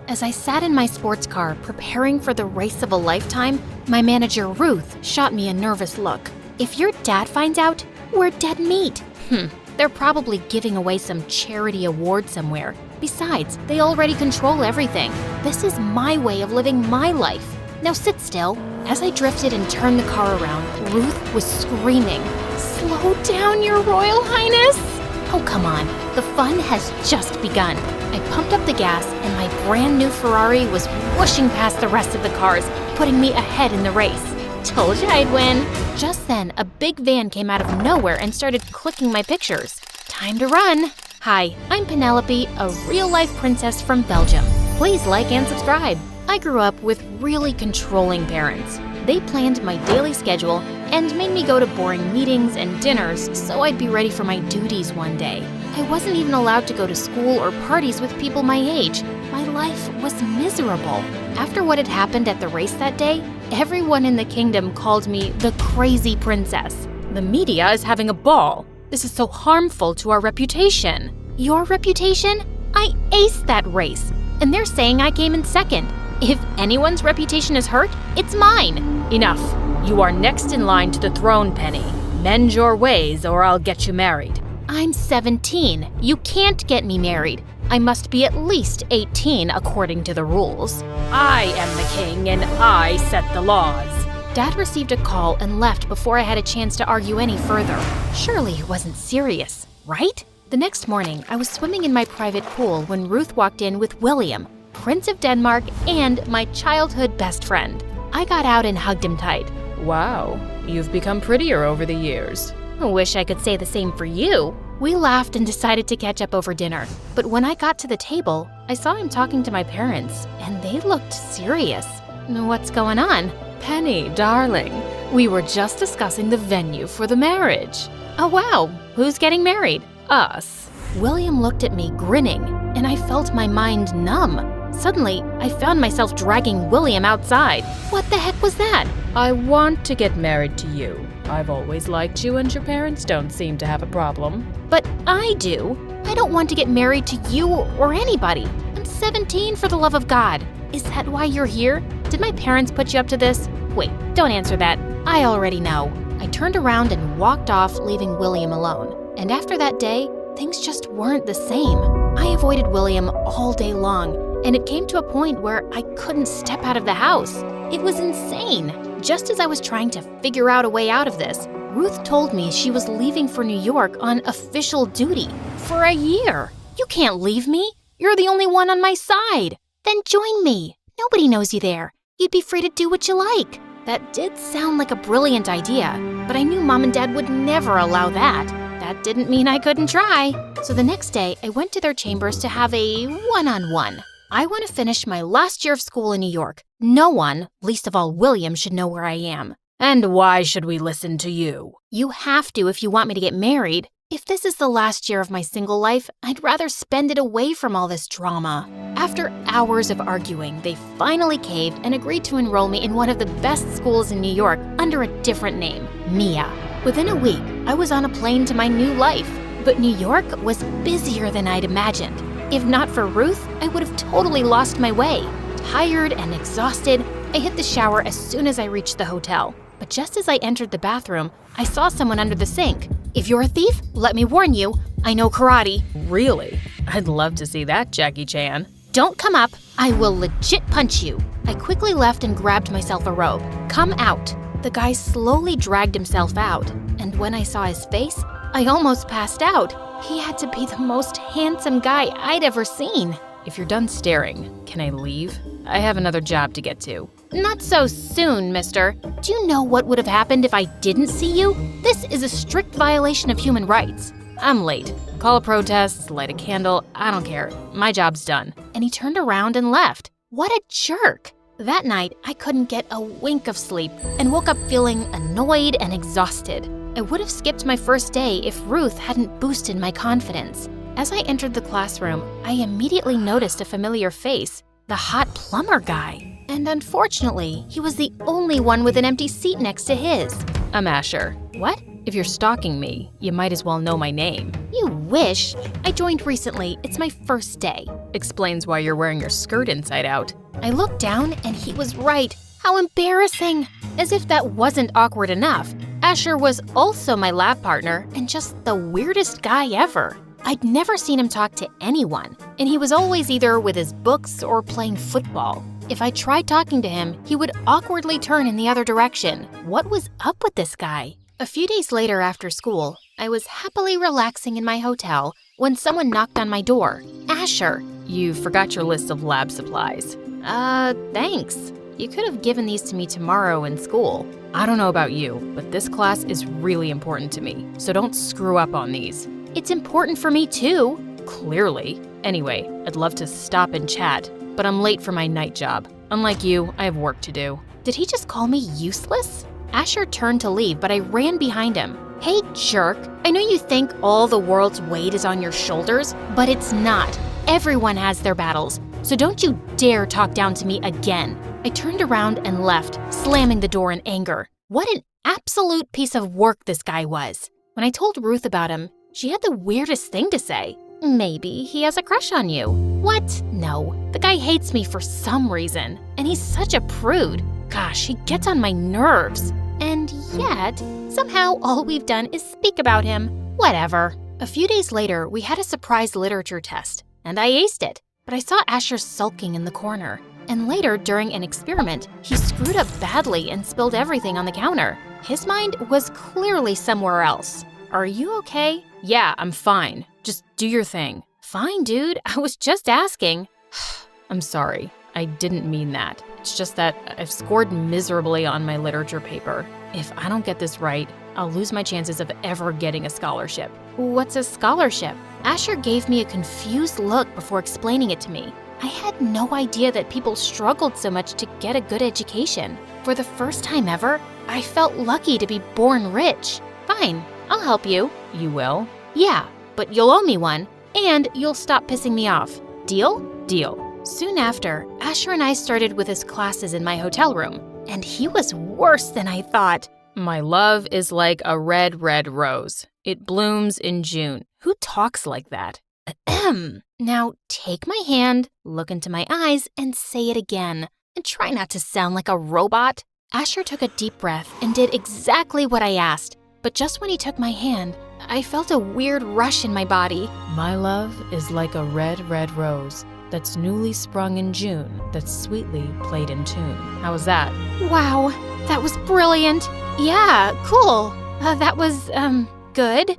As I sat in my sports car preparing for the race of a lifetime, my manager Ruth shot me a nervous look. If your dad finds out, we're dead meat. They're probably giving away some charity award somewhere. Besides, they already control everything. This is my way of living my life. Now sit still. As I drifted and turned the car around, Ruth was screaming, "Slow down, Your Royal Highness!" Oh, come on. The fun has just begun. I pumped up the gas and my brand new Ferrari was whooshing past the rest of the cars, putting me ahead in the race. Told you I'd win. Just then, a big van came out of nowhere and started clicking my pictures. Time to run. Hi, I'm Penelope, a real-life princess from Belgium. Please like and subscribe. I grew up with really controlling parents. They planned my daily schedule and made me go to boring meetings and dinners so I'd be ready for my duties one day. I wasn't even allowed to go to school or parties with people my age. My life was miserable. After what had happened at the race that day, everyone in the kingdom called me the crazy princess. The media is having a ball. This is so harmful to our reputation. Your reputation? I aced that race, and they're saying I came in second. If anyone's reputation is hurt, it's mine. Enough. You are next in line to the throne, Penny. Mend your ways or I'll get you married. I'm 17. You can't get me married. I must be at least 18 according to the rules. I am the king and I set the laws. Dad received a call and left before I had a chance to argue any further. Surely he wasn't serious, right? The next morning, I was swimming in my private pool when Ruth walked in with William, Prince of Denmark and my childhood best friend. I got out and hugged him tight. Wow, you've become prettier over the years. I wish I could say the same for you. We laughed and decided to catch up over dinner. But when I got to the table, I saw him talking to my parents, and they looked serious. What's going on? Penny, darling, we were just discussing the venue for the marriage. Oh wow, who's getting married? Us. William looked at me grinning, and I felt my mind numb. Suddenly, I found myself dragging William outside. What the heck was that? I want to get married to you. I've always liked you and your parents don't seem to have a problem. But I do. I don't want to get married to you or anybody. I'm 17 for the love of God. Is that why you're here? Did my parents put you up to this? Wait, don't answer that. I already know. I turned around and walked off, leaving William alone. And after that day, things just weren't the same. I avoided William all day long, and it came to a point where I couldn't step out of the house. It was insane. Just as I was trying to figure out a way out of this, Ruth told me she was leaving for New York on official duty for a year. You can't leave me. You're the only one on my side. Then join me. Nobody knows you there. You'd be free to do what you like. That did sound like a brilliant idea, but I knew Mom and Dad would never allow that. That didn't mean I couldn't try. So the next day, I went to their chambers to have a one-on-one. I want to finish my last year of school in New York. No one, least of all William, should know where I am. And why should we listen to you? You have to if you want me to get married. If this is the last year of my single life, I'd rather spend it away from all this drama. After hours of arguing, they finally caved and agreed to enroll me in one of the best schools in New York under a different name, Mia. Within a week, I was on a plane to my new life. But New York was busier than I'd imagined. If not for Ruth, I would have totally lost my way. Tired and exhausted, I hit the shower as soon as I reached the hotel. But just as I entered the bathroom, I saw someone under the sink. If you're a thief, let me warn you, I know karate. Really? I'd love to see that, Jackie Chan. Don't come up. I will legit punch you. I quickly left and grabbed myself a robe. Come out. The guy slowly dragged himself out, and when I saw his face, I almost passed out. He had to be the most handsome guy I'd ever seen. If you're done staring, can I leave? I have another job to get to. Not so soon, mister. Do you know what would have happened if I didn't see you? This is a strict violation of human rights. I'm late. Call a protest, light a candle, I don't care. My job's done. And he turned around and left. What a jerk. That night, I couldn't get a wink of sleep and woke up feeling annoyed and exhausted. I would have skipped my first day if Ruth hadn't boosted my confidence. As I entered the classroom, I immediately noticed a familiar face, the hot plumber guy. And unfortunately, he was the only one with an empty seat next to his. A masher. What? If you're stalking me, you might as well know my name. You wish. I joined recently. It's my first day. Explains why you're wearing your skirt inside out. I looked down and he was right. How embarrassing. As if that wasn't awkward enough, Asher was also my lab partner and just the weirdest guy ever. I'd never seen him talk to anyone, and he was always either with his books or playing football. If I tried talking to him, he would awkwardly turn in the other direction. What was up with this guy? A few days later after school, I was happily relaxing in my hotel when someone knocked on my door. Asher. You forgot your list of lab supplies. Thanks. You could have given these to me tomorrow in school. I don't know about you, but this class is really important to me, so don't screw up on these. It's important for me too. Clearly. Anyway, I'd love to stop and chat, but I'm late for my night job. Unlike you, I have work to do. Did he just call me useless? Asher turned to leave, but I ran behind him. Hey, jerk. I know you think all the world's weight is on your shoulders, but it's not. Everyone has their battles, so don't you dare talk down to me again. I turned around and left, slamming the door in anger. What an absolute piece of work this guy was. When I told Ruth about him, she had the weirdest thing to say. Maybe he has a crush on you. What? No. The guy hates me for some reason, and he's such a prude. Gosh, he gets on my nerves. And yet, somehow all we've done is speak about him. Whatever. A few days later, we had a surprise literature test, and I aced it. But I saw Asher sulking in the corner. And later, during an experiment, he screwed up badly and spilled everything on the counter. His mind was clearly somewhere else. Are you okay? Yeah, I'm fine. Just do your thing. Fine, dude. I was just asking. I'm sorry. I didn't mean that. It's just that I've scored miserably on my literature paper. If I don't get this right, I'll lose my chances of ever getting a scholarship. What's a scholarship? Asher gave me a confused look before explaining it to me. I had no idea that people struggled so much to get a good education. For the first time ever, I felt lucky to be born rich. Fine, I'll help you. You will? Yeah, but you'll owe me one, and you'll stop pissing me off. Deal? Deal. Soon after, Asher and I started with his classes in my hotel room, and he was worse than I thought. My love is like a red, red rose. It blooms in June. Who talks like that? Ahem. Now take my hand, look into my eyes, and say it again. And try not to sound like a robot. Asher took a deep breath and did exactly what I asked. But just when he took my hand, I felt a weird rush in my body. My love is like a red, red rose that's newly sprung in June, that's sweetly played in tune. How was that? Wow, that was brilliant. Yeah, cool. That was, good.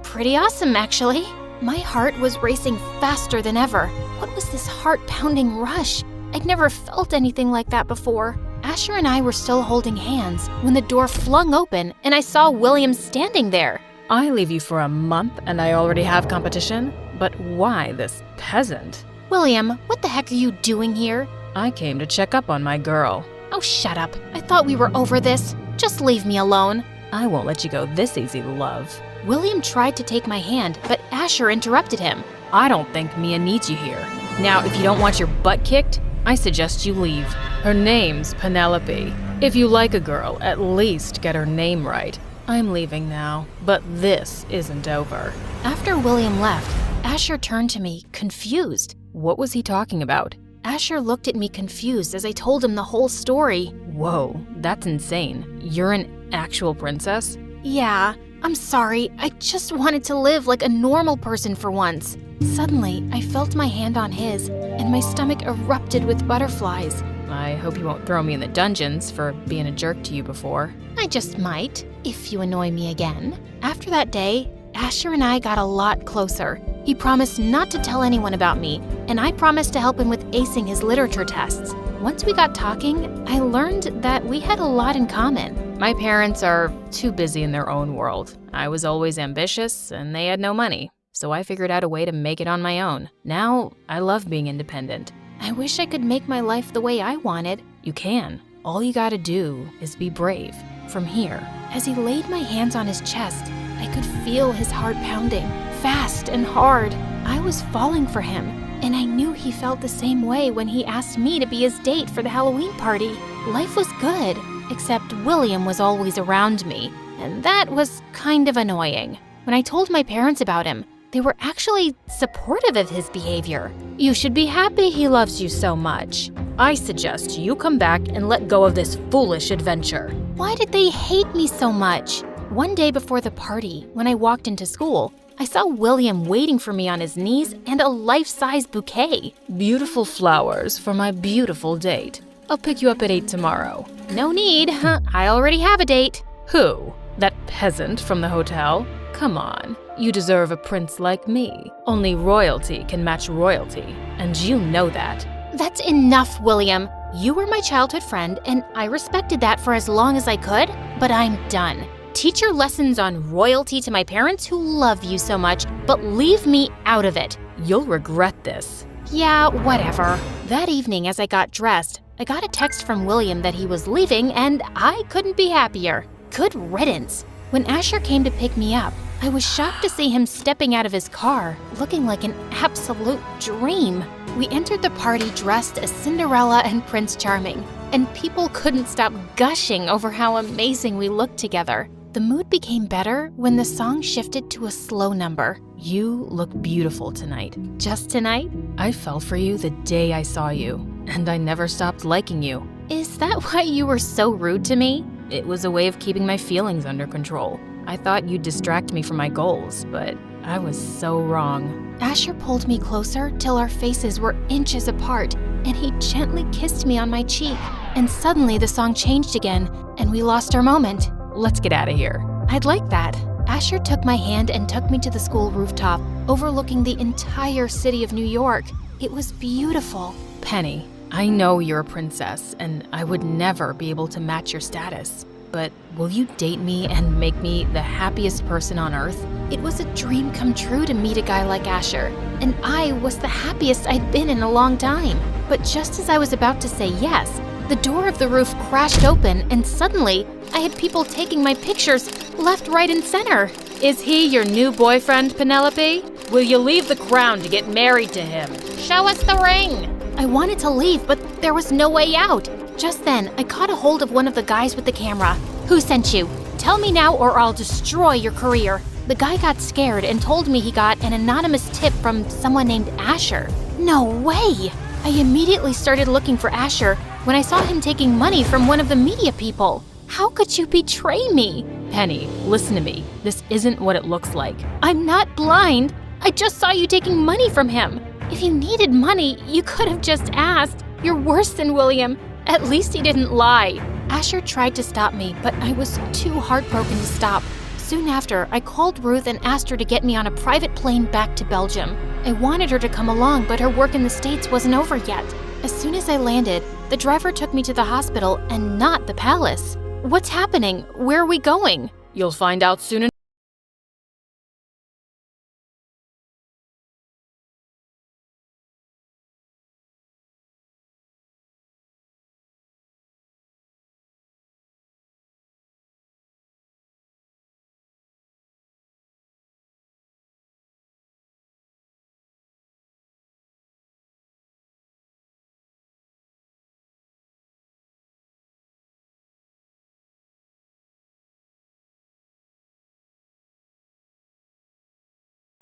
Pretty awesome, actually. My heart was racing faster than ever. What was this heart-pounding rush? I'd never felt anything like that before. Asher and I were still holding hands when the door flung open and I saw William standing there. I leave you for a month and I already have competition? But why this peasant? William, what the heck are you doing here? I came to check up on my girl. Oh, shut up. I thought we were over this. Just leave me alone. I won't let you go this easy, love. William tried to take my hand, but Asher interrupted him. I don't think Mia needs you here. Now, if you don't want your butt kicked, I suggest you leave. Her name's Penelope. If you like a girl, at least get her name right. I'm leaving now, but this isn't over. After William left, Asher turned to me, confused. What was he talking about? Asher looked at me confused as I told him the whole story. Whoa, that's insane. You're an actual princess? Yeah, I'm sorry. I just wanted to live like a normal person for once. Suddenly, I felt my hand on his, and my stomach erupted with butterflies. I hope you won't throw me in the dungeons for being a jerk to you before. I just might, if you annoy me again. After that day, Asher and I got a lot closer. He promised not to tell anyone about me, and I promised to help him with acing his literature tests. Once we got talking, I learned that we had a lot in common. My parents are too busy in their own world. I was always ambitious, and they had no money, so I figured out a way to make it on my own. Now, I love being independent. I wish I could make my life the way I wanted. You can. All you gotta do is be brave. From here. As he laid my hands on his chest, I could feel his heart pounding, fast and hard. I was falling for him, and I knew he felt the same way when he asked me to be his date for the Halloween party. Life was good, except William was always around me, and that was kind of annoying. When I told my parents about him, they were actually supportive of his behavior. You should be happy he loves you so much. I suggest you come back and let go of this foolish adventure. Why did they hate me so much? One day before the party, when I walked into school, I saw William waiting for me on his knees and a life-size bouquet. Beautiful flowers for my beautiful date. I'll pick you up at 8 tomorrow. No need, I already have a date. Who? That peasant from the hotel? Come on, you deserve a prince like me. Only royalty can match royalty, and you know that. That's enough, William. You were my childhood friend, and I respected that for as long as I could, but I'm done. Teach your lessons on royalty to my parents who love you so much, but leave me out of it. You'll regret this. Yeah, whatever. That evening, as I got dressed, I got a text from William that he was leaving, and I couldn't be happier. Good riddance. When Asher came to pick me up, I was shocked to see him stepping out of his car, looking like an absolute dream. We entered the party dressed as Cinderella and Prince Charming, and people couldn't stop gushing over how amazing we looked together. The mood became better when the song shifted to a slow number. You look beautiful tonight. Just tonight? I fell for you the day I saw you, and I never stopped liking you. Is that why you were so rude to me? It was a way of keeping my feelings under control. I thought you'd distract me from my goals, but I was so wrong. Asher pulled me closer till our faces were inches apart, and he gently kissed me on my cheek. And suddenly the song changed again, and we lost our moment. Let's get out of here. I'd like that. Asher took my hand and took me to the school rooftop, overlooking the entire city of New York. It was beautiful. Penny, I know you're a princess, and I would never be able to match your status. But will you date me and make me the happiest person on earth? It was a dream come true to meet a guy like Asher, and I was the happiest I'd been in a long time. But just as I was about to say yes, the door of the roof crashed open, and suddenly I had people taking my pictures left, right, and center. Is he your new boyfriend, Penelope? Will you leave the crown to get married to him? Show us the ring! I wanted to leave, but there was no way out. Just then, I caught a hold of one of the guys with the camera. Who sent you? Tell me now or I'll destroy your career. The guy got scared and told me he got an anonymous tip from someone named Asher. No way! I immediately started looking for Asher when I saw him taking money from one of the media people. How could you betray me? Penny, listen to me. This isn't what it looks like. I'm not blind. I just saw you taking money from him. If you needed money, you could have just asked. You're worse than William. At least he didn't lie. Asher tried to stop me, but I was too heartbroken to stop. Soon after, I called Ruth and asked her to get me on a private plane back to Belgium. I wanted her to come along, but her work in the States wasn't over yet. As soon as I landed, the driver took me to the hospital and not the palace. What's happening? Where are we going? You'll find out soon enough.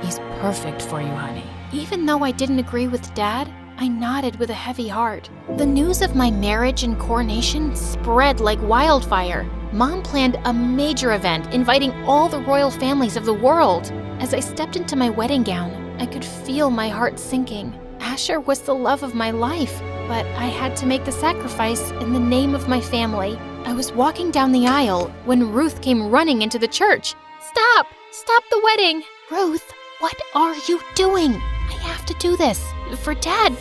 He's perfect for you, honey. Even though I didn't agree with Dad, I nodded with a heavy heart. The news of my marriage and coronation spread like wildfire. Mom planned a major event inviting all the royal families of the world. As I stepped into my wedding gown, I could feel my heart sinking. Asher was the love of my life, but I had to make the sacrifice in the name of my family. I was walking down the aisle when Ruth came running into the church. Stop! Stop the wedding! Ruth, what are you doing? I have to do this. For Dad,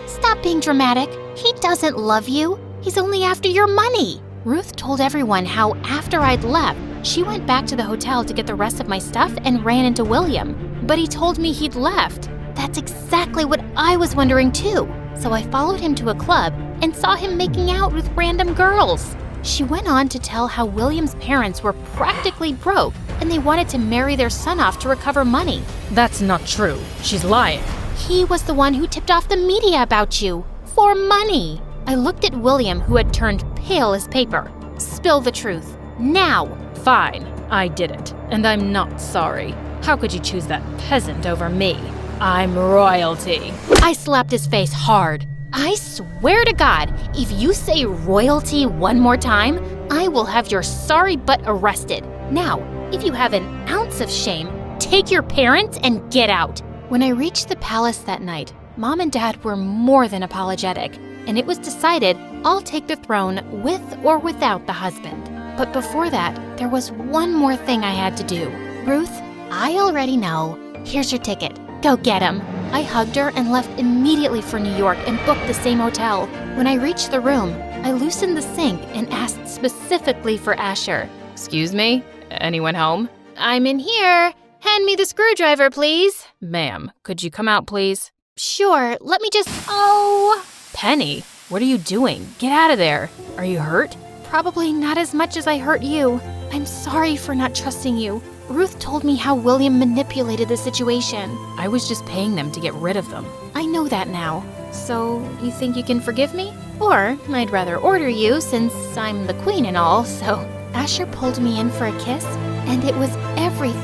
Stop being dramatic. He doesn't love you. He's only after your money. Ruth told everyone how after I'd left, she went back to the hotel to get the rest of my stuff and ran into William. But he told me he'd left. That's exactly what I was wondering too. So I followed him to a club and saw him making out with random girls. She went on to tell how William's parents were practically broke and they wanted to marry their son off to recover money. That's not true. She's lying. He was the one who tipped off the media about you. For money. I looked at William, who had turned pale as paper. Spill the truth. Now. Fine. I did it, and I'm not sorry. How could you choose that peasant over me? I'm royalty. I slapped his face hard. I swear to God, if you say royalty one more time, I will have your sorry butt arrested. Now, if you have an ounce of shame, take your parents and get out. When I reached the palace that night, Mom and Dad were more than apologetic, and it was decided I'll take the throne with or without the husband. But before that, there was one more thing I had to do. Ruth, I already know. Here's your ticket. Go get him. I hugged her and left immediately for New York and booked the same hotel. When I reached the room, I loosened the sink and asked specifically for Asher. Excuse me? Anyone home? I'm in here. Hand me the screwdriver, please. Ma'am, could you come out, please? Sure, let me just… Oh! Penny, what are you doing? Get out of there. Are you hurt? Probably not as much as I hurt you. I'm sorry for not trusting you. Ruth told me how William manipulated the situation. I was just paying them to get rid of them. I know that now. So, you think you can forgive me? Or, I'd rather order you since I'm the queen and all, so… Asher pulled me in for a kiss, and it was everything